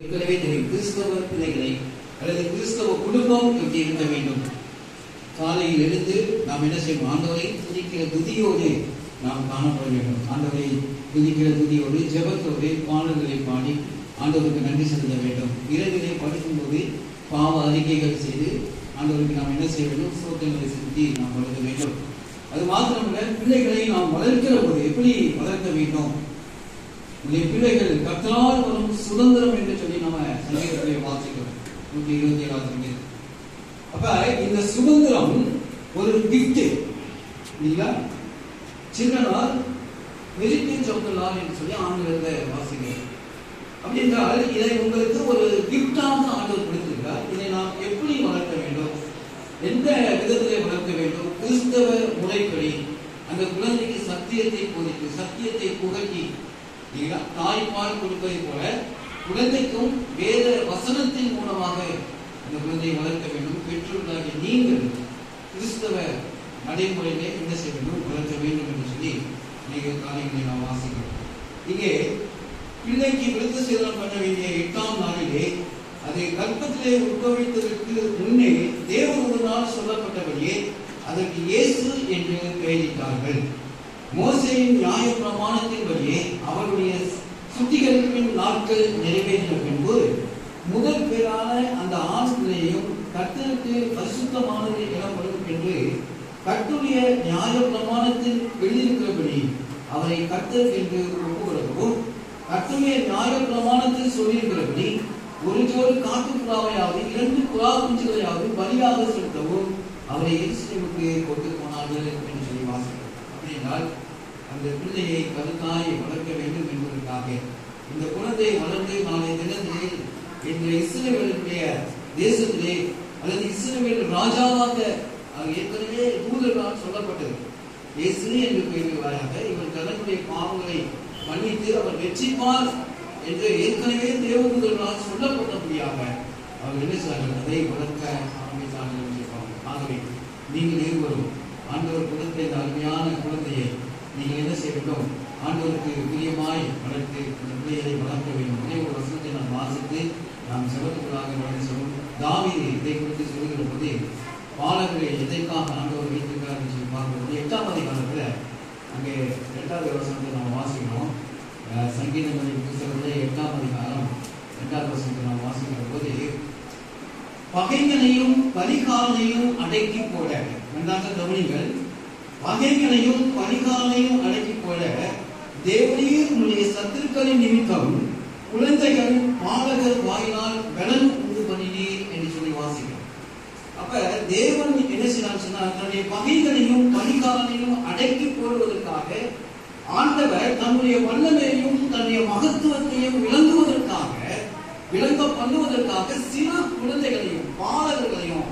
ஏற்கனவே தெரியும் கிறிஸ்தவ பிள்ளைகளை அல்லது கிறிஸ்தவ குடும்பம் எப்படி இருக்க வேண்டும். காலையில் எழுந்து நாம் என்ன செய்வோம்? ஆண்டவரை துதிக்கிற துதியோடு நாம் காணப்பட வேண்டும். ஆண்டவரை துதிக்கிற துதியோடு ஜெபத்தோடு பாடல்களை பாடி ஆண்டவருக்கு நன்றி செலுத்த வேண்டும். இரவிலே படுக்கும்போது பாவ அறிக்கைகள் செய்து ஆண்டவருக்கு நாம் என்ன செய்ய வேண்டும்? ஸ்தோத்திரங்களை செலுத்தி நாம் வளர்க்க வேண்டும். அது மாத்திரமல்ல, பிள்ளைகளை நாம் வளர்க்கிற போது எப்படி வளர்க்க வேண்டும்? பிள்ளைகள் கர்த்தரால் வரும் சுதந்திரம் என்று சொல்லி நம்ம சங்கீதத்திலே வாசிக்கிறோம். 127 அப்ப இந்த சுதந்திரம் ஒரு கிஃப்ட் இல்லையா? Children are heritage of the lord என்று சொல்லி ஆங்கிலத்தை வாசிக்கிறோம். அப்படி என்றால் இதை உங்களுக்கு ஒரு கிஃப்டாக ஆண்டவர் கொடுத்திருக்கிறார். இதை நாம் எப்படி வளர்க்க வேண்டும்? எந்த விதத்திலே வளர்க்க வேண்டும்? கிறிஸ்தவ முறைப்படி அந்த குழந்தைக்கு சத்தியத்தை போதித்து சத்தியத்தை புகட்டி தாய்ப்பால் கொடுப்பதை போல குழந்தைக்கும் வேத வசனத்தின் மூலமாக அந்த குழந்தையை வளர்க்க வேண்டும். பெற்றோர்களாகிய நீங்கள் கிறிஸ்தவ நடைமுறையிலே என்ன செய்ய வேண்டும்? வளர்க்க வேண்டும் என்று சொல்லி நீங்கள் காரியங்களை நாம் வாசிக்கிறோம். இங்கே பிள்ளைக்கு விருத்த சேதனம் பண்ண வேண்டிய 8ஆம் நாளிலே அதை கர்ப்பத்திலே உட்பவித்ததற்கு முன்னே தேவதூதனால் சொல்லப்பட்டபடியே அதற்கு இயேசு என்று பெயரிட்டார்கள். மோசேயின் நியாய பிரமாணத்தின்படியே அவருடைய சுத்திகரிப்பின் நாட்கள் நிறைவேறின பின்பு முதல் பேரான அந்த ஆண் பிள்ளையையும் கர்த்தருக்கு பரிசுத்தமானது எனப்படும் என்று கர்த்தருடைய நியாய பிரமாணத்தில் எழுதியிருக்கிறபடி அவரை கர்த்தர் என்று ஒப்புக்கொள்ளவும், கர்த்தருடைய நியாய பிரமாணத்தில் சொல்லியிருக்கிறபடி ஒரு ஜோடி காட்டுப்புறாவையாவது 2 புறா குஞ்சுகளையாவது பலியாக செலுத்தவும் அவரை எருசலேமுக்கு கொண்டு போனார்கள் என்று சொல்லி வாசிக்கிறோம். அப்படின்னால் அந்த பிள்ளையை கருத்தாய் வளர்க்க வேண்டும் என்பதற்காக இந்த குழந்தை வளர்ந்து நாளை தினத்திலே இந்த இஸ்ரவேலுடைய தேசத்திலே அல்லது இஸ்ரவேல் ராஜாவாக ஏற்கனவே தூதர்களால் சொல்லப்பட்டது. இயேசு என்று பெயர்களாக இவர் தன்னுடைய பாவங்களை மன்னித்து அவர் வெற்றிப்பார் என்று ஏற்கனவே தேவதூதர்களால் சொல்லப்பட்டபடியாக அவர் என்ன செய்தார்கள்? அதை வளர்க்க ஆரம்பித்தார்கள் என்று சொல்வாங்க. ஆகவே நீங்கள் இருவரும் ஆண்டவர் கொடுத்த இந்த அருமையான குழந்தையை நீங்கள் என்ன செய்ய வேண்டும்? ஆண்டவருக்கு பிரியமாய் வளர்த்து இந்த பிள்ளைகளை வளர்க்க வேண்டும். ஒரே ஒரு வசனத்தை நாம் வாசித்து நாம் சிறப்புகளாக சொல்லும். தாவீது இதை குறித்து சொல்லுகிற போது பாலகரை எதைக்காக ஆண்டவர் வைத்திருக்கிறார் என்று சொல்லி பார்க்கும்போது 8ஆம் அதிகாரத்தில் அங்கே 2வது வசனத்தை நாம் வாசிக்கிறோம். சங்கீதங்களின் புத்தகத்தில் 8ஆம் அதிகாரம் 2வது வசனத்தை நாம் வாசிக்கிற போது பகைகளையும் பரிகாரனையும் அடக்கி போட, நன்றாக கவனிங்கள், பகைகளையும் பரிகாரனையும் அடக்கி போட தேவரீர் உங்களுடைய சத்துருக்களின் நிமித்தம் குழந்தைகள் பாலகர் வாயினால் பலன் உண்டு பண்ணினீர் என்று சொல்லி வாசிக்கிறோம். அப்ப தேவன் என்ன செய்யலாம் சொன்னால் தன்னுடைய பகைகளையும் பரிகாரனையும் அடக்கி போடுவதற்காக ஆண்டவர் தன்னுடைய வல்லமையையும் தன்னுடைய மகத்துவத்தையும் விளங்க பண்ணுவதற்காக சில குழந்தைகளையும் பாலகர்களையும்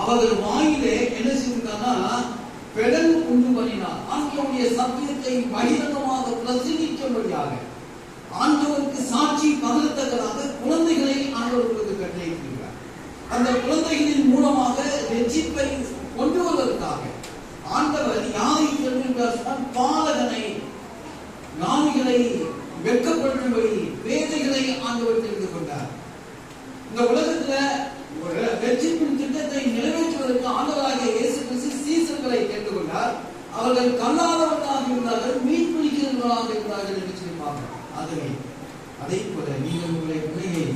அவர்கள் வாயிலே என்ன செய்தார்னா பெடன் உண்டு பண்ணினார். ஆண்டவருடைய சத்தியத்தை பகிரங்கமாக பிரசங்கிக்கும்படியாக ஆண்டவருக்கு சாட்சி பகரத்தக்கதாக குழந்தைகளை ஆண்டவர்களுக்கு கட்டளையிட்டிருக்கிறார். அந்த குழந்தைகளின் மூலமாக ரட்சிப்பை கொண்டு வருவதற்காக ஆண்டவர் யாரை சொல்கிறார்? பாலகனை, ஞானிகளை வெட்கப்படும்படி வேதைகளை ஆண்டவர் தெரிந்து கொண்டார். இந்த உலகத்துல ஒரு ரட்சிப்பின் திட்டத்தை நிறைவேற்றுவதற்கு ஆண்டவராகிய இயேசு கிறிஸ்து சீசர்களை தெரிந்து கொண்டார். அவர்கள் கல்லாதவர்களாக இருந்தார்கள், மீன் பிடிக்கிறவர்களாக இருந்தார்கள் என்று சொல்லி பார்க்கிறோம். ஆகவே அதை போல நீங்கள் உங்களுடைய பிள்ளையை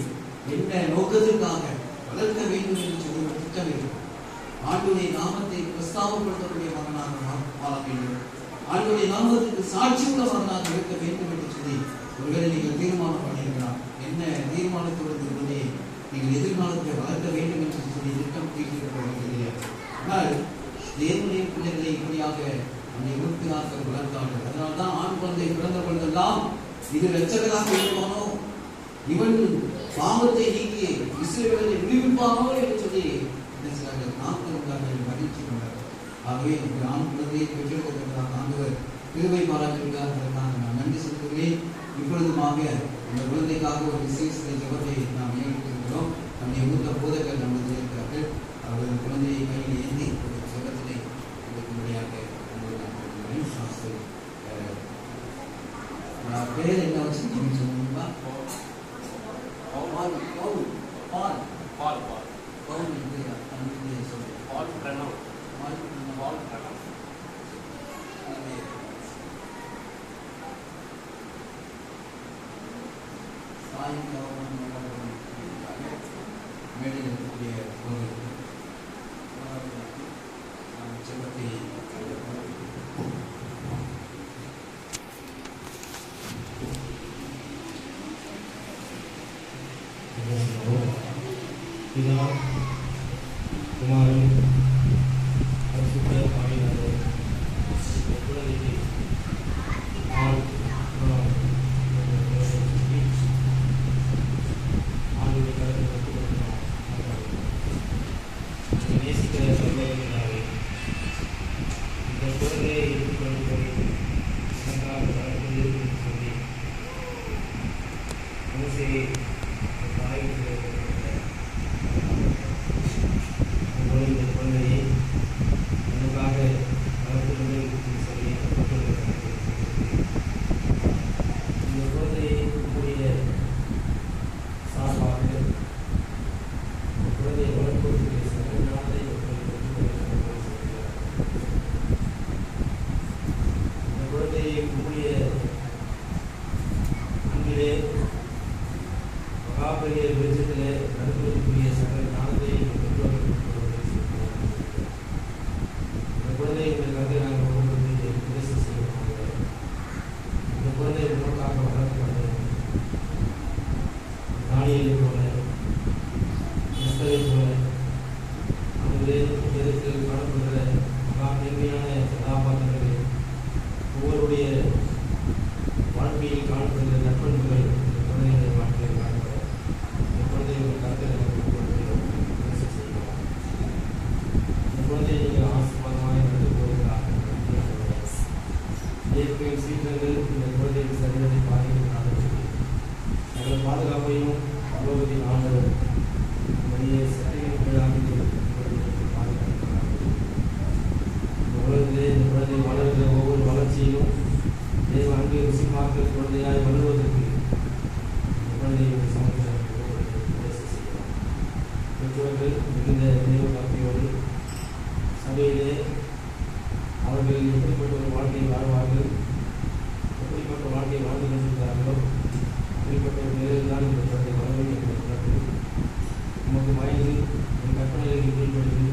என்ன நோக்கத்திற்காக வளர்க்க வேண்டும் என்று சொல்லி ஒரு திட்டம் இருக்கும். ஆண்டுடைய நாமத்தை பிரஸ்தாபப்படுத்தக்கூடிய மகனாக வாழ வேண்டும். ஆண்டுடைய நாமத்துக்கு சாட்சி உள்ள மகனாக இருக்க வேண்டும் என்று சொல்லி ஒருவேளை நீங்கள் தீர்மானம் பண்ணியிருக்கிறார். என்ன தீர்மானத்தோடு நீங்கள் எதிர்காலத்தில் வளர்க்க வேண்டும் என்று சொல்லி திட்டம் தீர்த்திருக்கிறது. ஆனால் தேவனுடைய பிள்ளைகளை இப்படியாக அந்த உறுப்பினாக வளர்த்தார்கள். அதனால்தான் ஆண் குழந்தை பிறந்த பொழுதெல்லாம் இது இரட்சகராக இருக்குமானோ, இவன் பாவத்தை நீக்கி இஸ்ரவேலை விடுவிப்பானோ என்று சொல்லி மகிழ்ச்சி கொண்டார். ஆகவே ஆண் குழந்தையை பெற்றெடுப்பதற்காக ஆண்டவர் கிருபை பாராட்டியிருக்கிறார். அதற்காக நான் நன்றி செலுத்துகிறேன். இப்பொழுதுமாக இந்த குழந்தைக்காக ஒரு விசேஷ ஜெபத்தை நாம் ஏற்படுத்துகிறோம். நம்முடைய மூத்த போதகர் நமக்கு இருக்கிறார்கள். அவர்கள் குழந்தையை கையில் ஏந்தி ஒரு ஜெபத்தினை கொடுக்கும்படியாக பேர் என்ன வச்சு சொல்லுங்களா? பவுல் பால் பால் பால் பவுல் என்று தமிழிலே சொல்றேன். பால் பிரணவ் பால் பால் பிரணவ் சாயும் மேடையில் இருக்கக்கூடிய ஒரு செல்வத்தை பிதா குமாரன் பரிசுத்த ஆவியானவர் குழந்தைக்கு ஆண்டுடைய கருத்து நேசிக்கிற சகோதரர்களாகவே இந்த குழந்தையை எடுத்துக்கொண்டு போய் நன்றாக வளர்ப்பது என்று சொல்லி மனசை தாய்க்கு இந்த குழந்தையை எனக்காக வளர்த்து கொண்டு சொல்லி இந்த குழந்தையை கூடிய சார்பாக குழந்தையை வளர்ப்பதற்கு சகஜானதை இந்த குழந்தையை கூடிய அன்பிலே மகாபெரிய வெளிச்சத்திலே நடப்பதற்குரிய சகல ஞானத்தை இந்த குழந்தை எங்களுக்காக நாங்கள் ஒவ்வொரு உபதேசம் செய்வோம். இந்த குழந்தை உங்களுக்காக வளர்க்கப்பட்டது தானியலை போல எஸ்தரை போல அவர்களே எதிர்த்து காணப்படுகிற மகா மேன்மையான கதாபாத்திரங்கள் ஒவ்வொருடைய வாழ்க்கையில் காணப்படுகிற நற்பண்புகள் இந்த குழந்தைகளுடைய வாழ்க்கையில் காணப்பட இந்த குழந்தை உங்களுக்காக நாங்கள் உபதேசம் செய்வோம். இந்த குழந்தையை நீங்கள் ஆசீர்வாதமாக நடந்து போவதற்காக இயற்கையின் சீற்றங்கள் இந்த குழந்தையின் சரீரத்தை பாதிக்கிறார்கள். சகல பாதுகாப்பையும் உலகத்தின் ஆண்டவர் நம்முடைய சட்டையின் கீழாக பாதுகாக்கிறார்கள். இந்த உலகத்திலே இந்த குழந்தை வளர்கிற ஒவ்வொரு வளர்ச்சியிலும் தேவ அங்கே ருசி பார்க்கிற குழந்தையாய் வளர்வதற்கு இந்த குழந்தையை சமூகத்தில் உபதேசம் செய்யலாம். பெற்றோர்கள் மிகுந்த தேவ பக்தியோடு சபையிலே அவர்கள் எப்படிப்பட்ட ஒரு வாழ்க்கையை வாழ்வார்கள், எப்படிப்பட்ட வாழ்க்கையை வாழ்ந்து கொண்டிருக்கிறார்களோ அப்படிப்பட்ட ஒரு நிலையில் தான் இந்த குழந்தை வளரும் என்று நமக்கு வயது என் கற்பனைகளை கீழ்ப்படுத்தி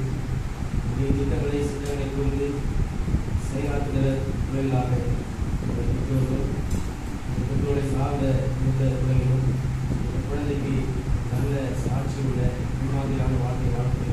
உடைய திட்டங்களை சிந்தனை கொண்டு செயலாற்றுகிற பிள்ளைகளாக பெற்றோர்கள் இந்த பெற்றோரை சார்ந்த இந்த பிள்ளைகளும் இந்த குழந்தைக்கு நல்ல சாட்சி உள்ள முன்மாதிரியான வாழ்க்கை வாழ்க்கை